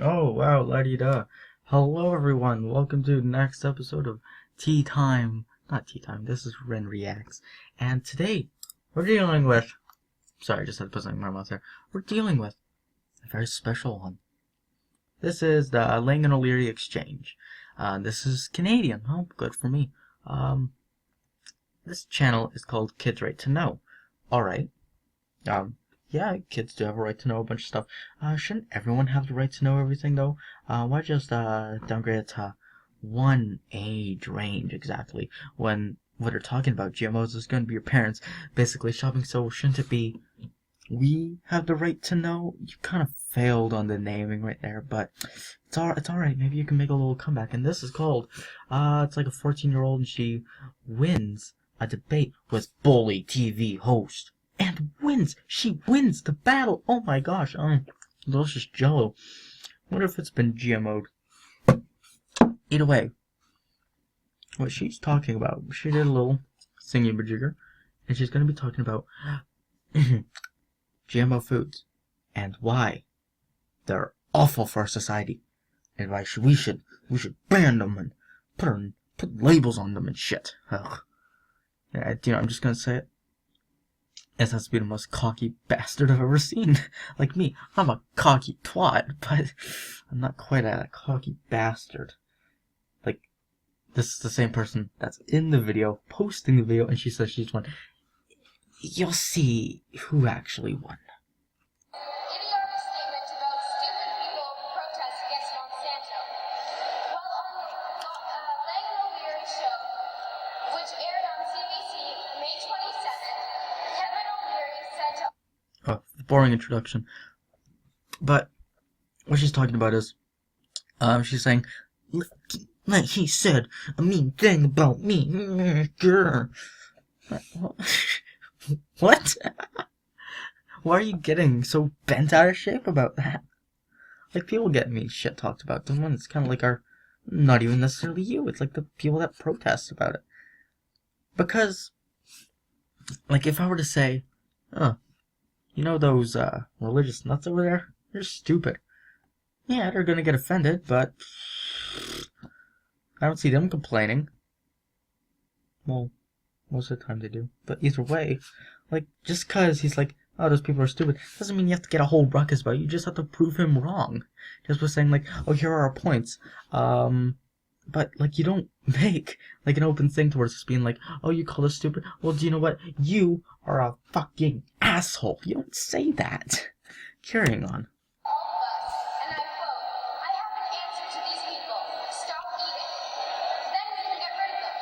recording. Oh, wow, la-di-da. Hello, everyone. Welcome to the next episode of Tea Time. Not Tea Time, this is Ren Reacts. And today, we're dealing with... Sorry, I just had to put something in my mouth there. We're dealing with a very special one. This is the Lang and O'Leary Exchange. This is Canadian. Oh, good for me. This channel is called Kids Right to Know. Alright. Yeah, kids do have a right to know a bunch of stuff. Shouldn't everyone have the right to know everything, though? Why just downgrade it to one age range exactly when what they're talking about GMOs is going to be your parents basically shopping? So shouldn't it be we have the right to know? You kind of failed on the naming right there, but it's alright. Maybe you can make a little comeback. And this is called it's like a 14-year-old and she wins a debate with bully TV host. And wins! She wins the battle! Oh my gosh, delicious jello. Wonder if it's been GMO'd. Either way, what she's talking about, she did a little thingy-majigger, and she's going to be talking about GMO foods, and why they're awful for our society, and why we should ban them and put labels on them and shit. Ugh. Yeah, I'm just going to say it. This has to be the most cocky bastard I've ever seen. Like me, I'm a cocky twat, but I'm not quite a cocky bastard. Like, this is the same person that's in the video, posting the video, and she says she's won. You'll see who actually won. Idiotic statement about stupid people protest against Monsanto. Well, on the Lang and O'Leary show, which aired on CBC May 27th, Kevin O'Leary said to... Oh, boring introduction. But what she's talking about is, she's saying, like he said a mean thing about me. What? Why are you getting so bent out of shape about that? Like, people get mean shit talked about them, and it's kind of like not even necessarily you, it's like the people that protest about it. Because, like, if I were to say, you know those, religious nuts over there? They're stupid. Yeah, they're gonna get offended, but I don't see them complaining. Well, most of the time they do. But either way, like, just cause he's like, oh, those people are stupid, doesn't mean you have to get a whole ruckus about it. You just have to prove him wrong. Just by saying, like, oh, here are our points. But, like, you don't make, like, an open thing towards us being like, oh, you call us stupid? Well, do you know what? You are a fucking asshole. You don't say that. Carrying on. All of us, and I quote, I have an answer to these people. Stop eating. Then we can get rid of them.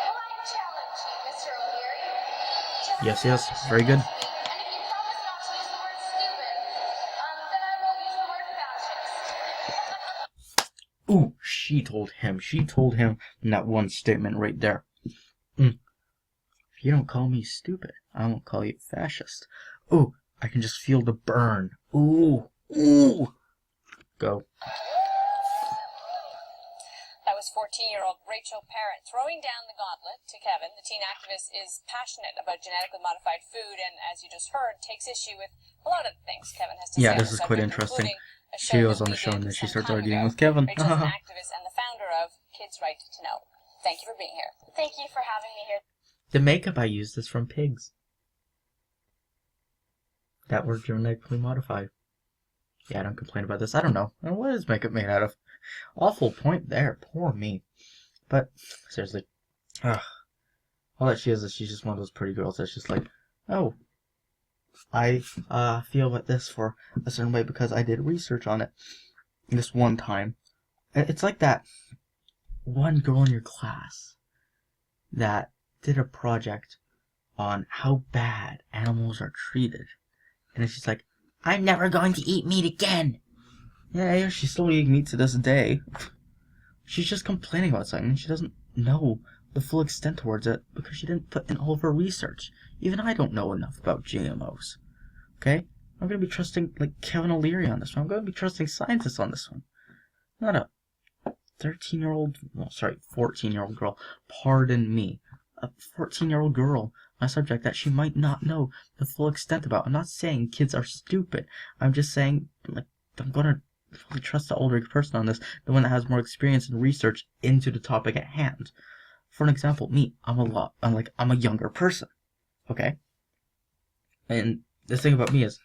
Well, I challenge you, Mr. O'Leary. Yes, very good. And if you promise not to use the word stupid, then I won't use the word fascist. Ooh, she told him in that one statement right there. If you don't call me stupid, I won't call you fascist. Ooh, I can just feel the burn. Ooh. Go. That was 14-year-old Rachel Parrott throwing down the gauntlet to Kevin. The teen activist is passionate about genetically modified food and, as you just heard, takes issue with a lot of things Kevin has to say. Yeah, this is quite interesting. She goes on the show and then she starts arguing with Kevin. Rachel's an activist and the founder of Kids Right to Know. Thank you for being here. Thank you for having me here. The makeup I used is from pigs that were genetically modified. Yeah, I don't complain about this. I don't know. What is makeup made out of? Awful point there. Poor me. But, seriously. All that she is she's just one of those pretty girls that's just like, oh, I feel like this for a certain way because I did research on it this one time. It's like that one girl in your class that did a project on how bad animals are treated. And she's like, I'm never going to eat meat again. Yeah, she's still eating meat to this day. She's just complaining about something and she doesn't know the full extent towards it because she didn't put in all of her research. Even I don't know enough about GMOs. Okay? I'm going to be trusting, like, Kevin O'Leary on this one. I'm going to be trusting scientists on this one. Not a 14-year-old girl. Pardon me. A 14-year-old girl on a subject that she might not know the full extent about. I'm not saying kids are stupid. I'm just saying, like, I'm gonna fully trust the older person on this, the one that has more experience and research into the topic at hand. For an example, me, I'm a younger person, okay? And the thing about me is,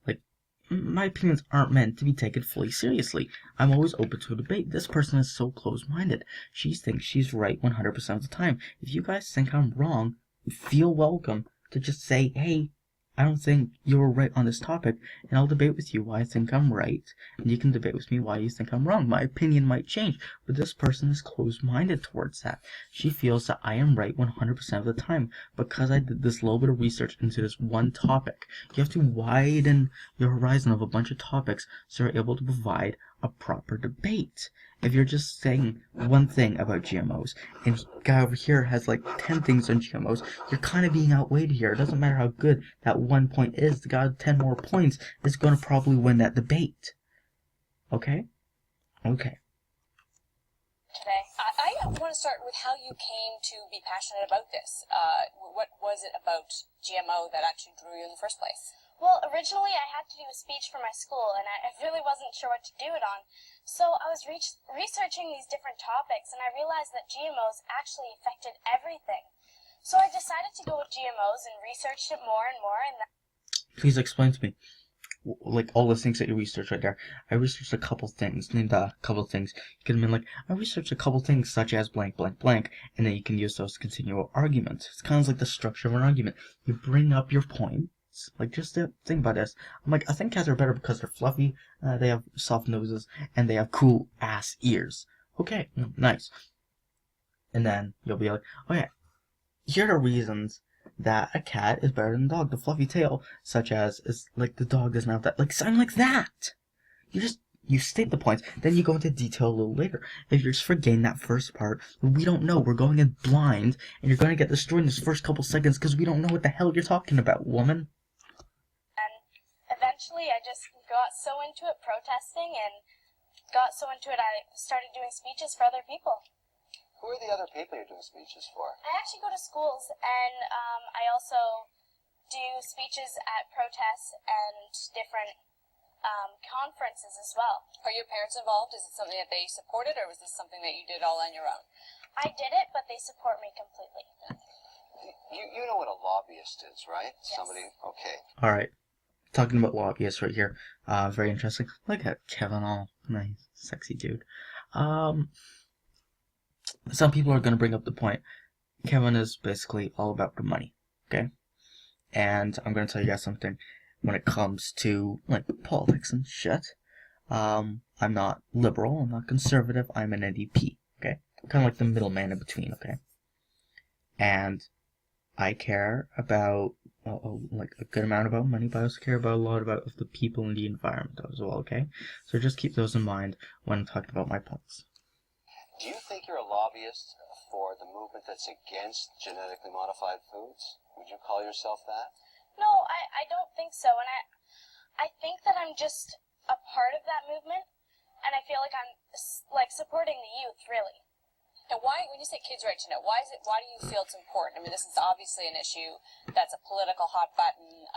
like, my opinions aren't meant to be taken fully seriously. I'm always open to a debate. This person is so close-minded. She thinks she's right 100% of the time. If you guys think I'm wrong, feel welcome to just say, hey, I don't think you're right on this topic, and I'll debate with you why I think I'm right, and you can debate with me why you think I'm wrong. My opinion might change, but this person is closed-minded towards that. She feels that I am right 100% of the time because I did this little bit of research into this one topic. You have to widen your horizon of a bunch of topics so you're able to provide a proper debate. If you're just saying one thing about GMOs, and the guy over here has like 10 things on GMOs, you're kind of being outweighed here. It doesn't matter how good that one point is. The guy with 10 more points is going to probably win that debate. Okay? Okay. Today, I want to start with how you came to be passionate about this. What was it about GMO that actually drew you in the first place? Well, originally I had to do a speech for my school, and I really wasn't sure what to do it on. So I was researching these different topics, and I realized that GMOs actually affected everything. So I decided to go with GMOs and researched it more and more, and Please explain to me, like, all the things that you researched right there. I researched a couple things, named a couple things. You could have been like, I researched a couple things such as blank, blank, blank, and then you can use those to continue an argument. It's kind of like the structure of an argument. You bring up your point. Like, just think about this. I'm like, I think cats are better because they're fluffy, they have soft noses, and they have cool ass ears. Okay, nice. And then you'll be like, oh yeah, here are the reasons that a cat is better than a dog. The fluffy tail, such as, is like the dog doesn't have that, like, something like that. You state the points, then you go into detail a little later. If you're just forgetting that first part, we don't know. We're going in blind, and you're going to get destroyed in this first couple seconds because we don't know what the hell you're talking about, woman. eventually I just got so into it protesting and got so into it I started doing speeches for other people. Who are the other people you're doing speeches for? I actually go to schools, and I also do speeches at protests and different conferences as well. Are your parents involved? Is it something that they supported, or was this something that you did all on your own? I did it, but they support me completely. You know what a lobbyist is, right? Yes. Somebody, okay. Alright. Talking about lobbyists right here. Very interesting. Look at Kevin, all nice, sexy dude. Some people are going to bring up the point. Kevin is basically all about the money, okay? And I'm going to tell you guys something. When it comes to, like, politics and shit, I'm not liberal, I'm not conservative, I'm an NDP, okay? Kind of like the middleman in between, okay? And I care about, like, a good amount about money, but I also care about a lot about the people and the environment as well, okay? So just keep those in mind when I'm talking about my points. Do you think you're a lobbyist for the movement that's against genetically modified foods? Would you call yourself that? No, I don't think so, and I think that I'm just a part of that movement, and I feel like I'm, like, supporting the youth, really. And why, when you say kids' right to know, why do you feel it's important? I mean, this is obviously an issue that's a political hot button.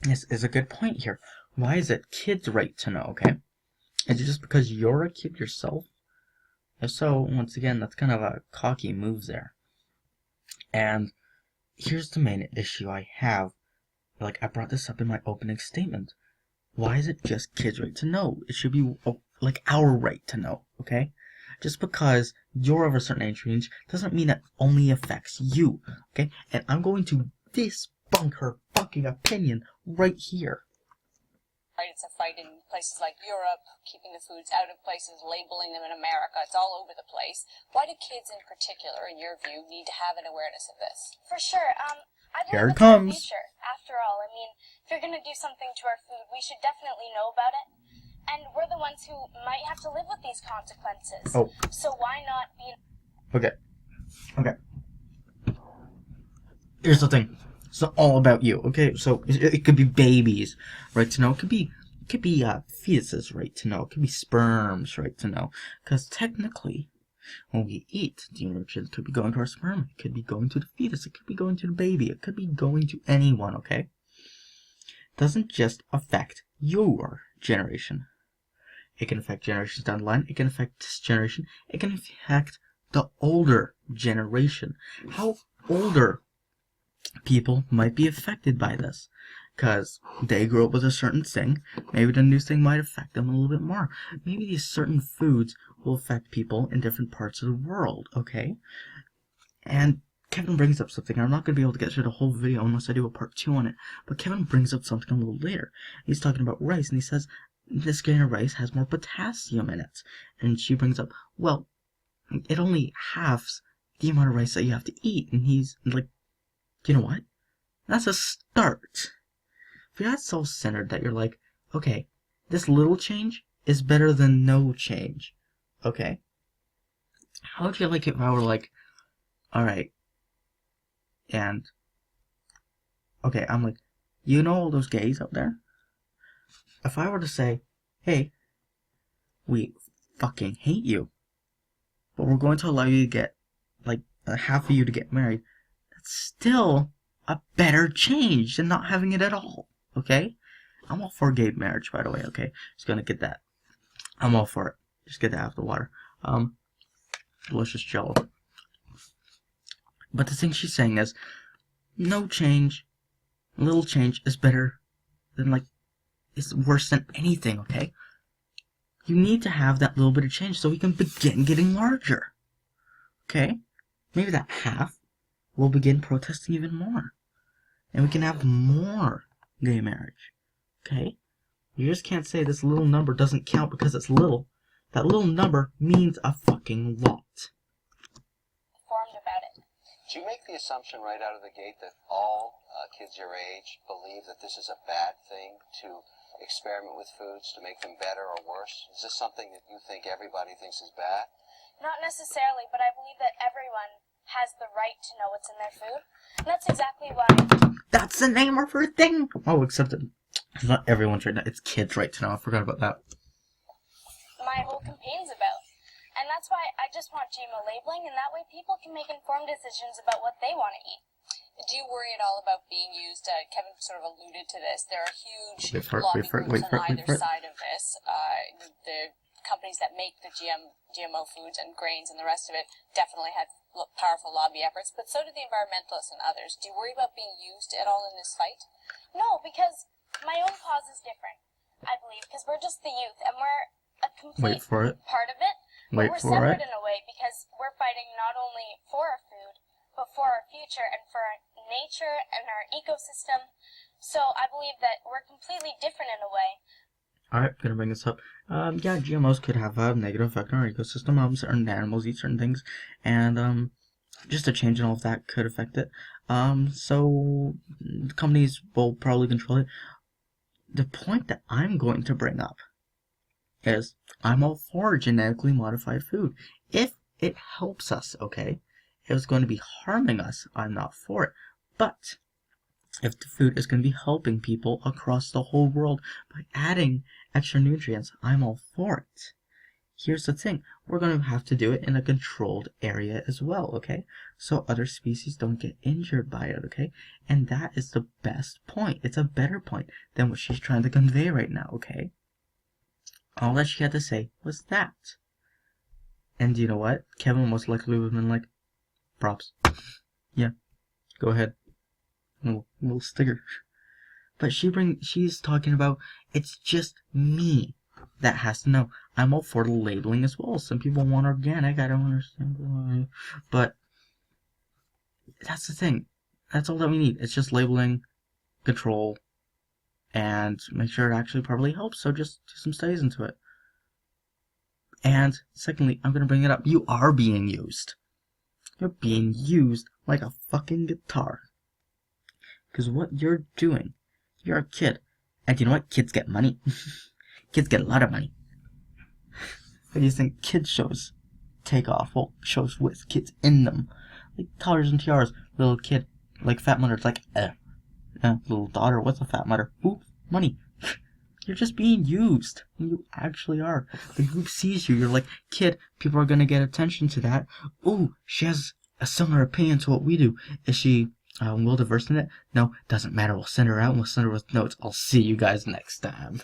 Yes, is a good point here. Why is it kids' right to know, okay? Is it just because you're a kid yourself? If so, once again, that's kind of a cocky move there. And here's the main issue I have. Like, I brought this up in my opening statement. Why is it just kids' right to know? It should be, like, our right to know, okay? Just because you're of a certain age range doesn't mean that only affects you, okay? And I'm going to debunk her fucking opinion right here. Right, it's a fight in places like Europe, keeping the foods out of places, labeling them in America. It's all over the place. Why do kids in particular, in your view, need to have an awareness of this? For sure. I Here believe it it's our comes. future, after all. I mean, if you're going to do something to our food, we should definitely know about it. And we're the ones who might have to live with these consequences. Oh. So why not be... Okay. Here's the thing. It's not all about you, okay? So it could be babies, right to know. It could be fetuses, right to know. It could be sperms, right to know. Because technically, when we eat, the nutrients could be going to our sperm. It could be going to the fetus. It could be going to the baby. It could be going to anyone, okay? It doesn't just affect your generation. It can affect generations down the line. It can affect this generation. It can affect the older generation. How older people might be affected by this, because they grew up with a certain thing. Maybe the new thing might affect them a little bit more. Maybe these certain foods will affect people in different parts of the world, okay? And Kevin brings up something. I'm not going to be able to get through the whole video unless I do a part 2 on it, but Kevin brings up something a little later. He's talking about rice, and he says this grain of rice has more potassium in it. And she brings up, well, it only halves the amount of rice that you have to eat. And he's like, you know what? That's a start. If you're not self-centered that you're like, okay, this little change is better than no change, okay? How would you like it if I were like, alright, and, okay, I'm like, you know all those gays out there? If I were to say, hey, we fucking hate you, but we're going to allow you to get, like, half of you to get married, that's still a better change than not having it at all, okay? I'm all for gay marriage, by the way, okay? Just gonna get that. I'm all for it. Just get that out of the water. Delicious jello. But the thing she's saying is, no change, little change is better than, like, it's worse than anything, okay? You need to have that little bit of change so we can begin getting larger, okay? Maybe that half will begin protesting even more. And we can have more gay marriage, okay? You just can't say this little number doesn't count because it's little. That little number means a fucking lot. Informed about it. Do you make the assumption right out of the gate that all kids your age believe that this is a bad thing to experiment with foods to make them better or worse? Is this something that you think everybody thinks is bad? Not necessarily, but I believe that everyone has the right to know what's in their food. And that's exactly why. That's the name of her thing! Oh, except it's not everyone's right now. It's kids' right to know. I forgot about that. My whole campaign's about. And that's why I just want GMO labeling, and that way people can make informed decisions about what they want to eat. Do you worry at all about being used? Kevin sort of alluded to this. There are huge Wait for it, lobby wait for it, groups wait for on it, wait either for it. side of this. The companies that make the GMO foods and grains and the rest of it definitely have powerful lobby efforts, but so do the environmentalists and others. Do you worry about being used at all in this fight? No, because my own cause is different, I believe, because we're just the youth, and we're a complete Wait for it. part of it, but Wait we're for separate it. in a way because we're fighting not only for our food, but for our future and for our nature and our ecosystem. So I believe that we're completely different in a way. Alright, gonna bring this up. Yeah, GMOs could have a negative effect on our ecosystem. Certain animals eat certain things, and just a change in all of that could affect it. So companies will probably control it. The point that I'm going to bring up is I'm all for genetically modified food if it helps us, okay? If it's going to be harming us, I'm not for it. But if the food is going to be helping people across the whole world by adding extra nutrients, I'm all for it. Here's the thing, we're going to have to do it in a controlled area as well, okay? So other species don't get injured by it, okay? And that is the best point. It's a better point than what she's trying to convey right now, okay? All that she had to say was that. And you know what? Kevin most likely would have been like, props. Yeah, go ahead. We'll sticker. But she's talking about, it's just me that has to know. I'm all for the labeling as well. Some people want organic. I don't understand why. But that's the thing. That's all that we need. It's just labeling, control, and make sure it actually probably helps. So just do some studies into it. And secondly, I'm going to bring it up. You are being used. You're being used like a fucking guitar. Because what you're doing, you're a kid. And you know what? Kids get money. Kids get a lot of money. What do you think kids shows take off? Well, shows with kids in them. Like Toddlers and Tiaras. Little kid, like Fat Mother, it's like, little daughter, what's a Fat Mother? Ooh, money. You're just being used. You actually are. The group sees you. You're like, kid, people are going to get attention to that. Ooh, she has a similar opinion to what we do. Is she well diverse in it? No, doesn't matter. We'll send her out and we'll send her with notes. I'll see you guys next time.